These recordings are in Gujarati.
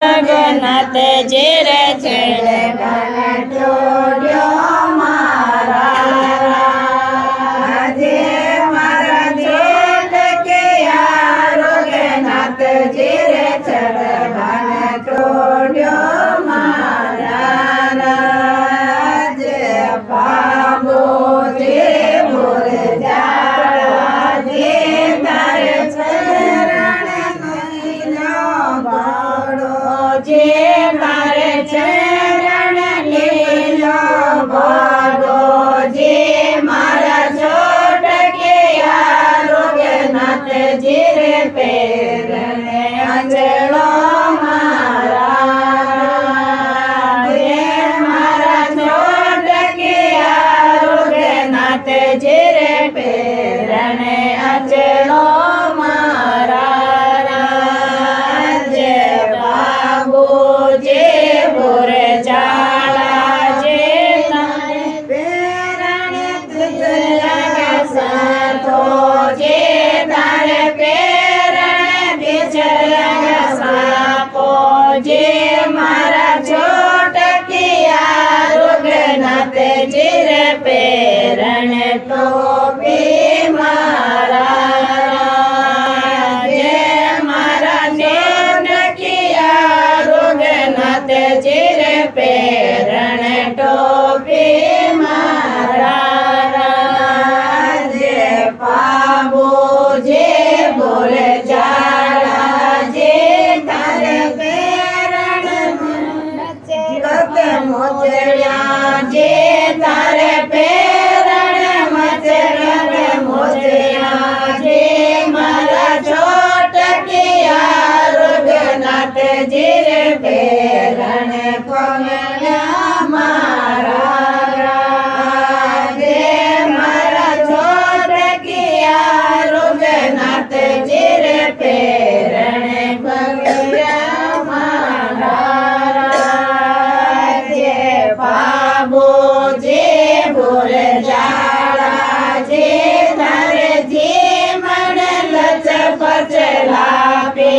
જગન્નાથ જીરે છેડે બન જોડ્યો મારા આજે મારા જેઠ કે આરોગ્યનાથ જીરે છેડે બન જોડ્યો મારા જે બાબો જે બોલ જા જે તારે ચરણ જે મારે ચરણ લીલો ભાગો જે મારા છોટકે આરોગ્યનાથ જીરે પેરને અંજળો મારા જે મારા છોટકે આરોગ્યનાથ જીરે પેરને અંજળો જીરે પેરણ ટોપી મારા જે મારા છોટકિયા રોગનાથ જીરે પેરણ ટોપી મારા જે પાબો જે બોલે જાડા જે તારે પેરણ મોચડ્યા જે તારે પેરણ મચરણ મોજયા જે મારા છોટકિયા રોગનાથ જીરે પેરણ પગલા મારા જે મારા છોટકિયા રોગનાથ જીરે પેરણ પગલા મારા બાબો જે બોલ જાડા જે તારે જીવન લચપચ લાપે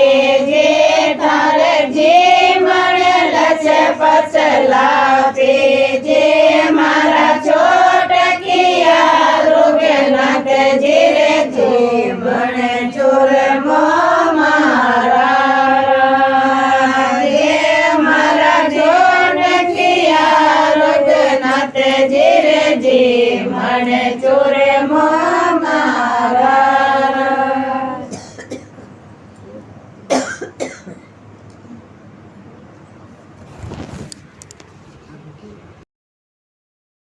જે તારે જીવન લચપચ લાપે જે મારા છોટકિયા રોગનાથ જીરે જીવન ચોરમો જીરે જીવન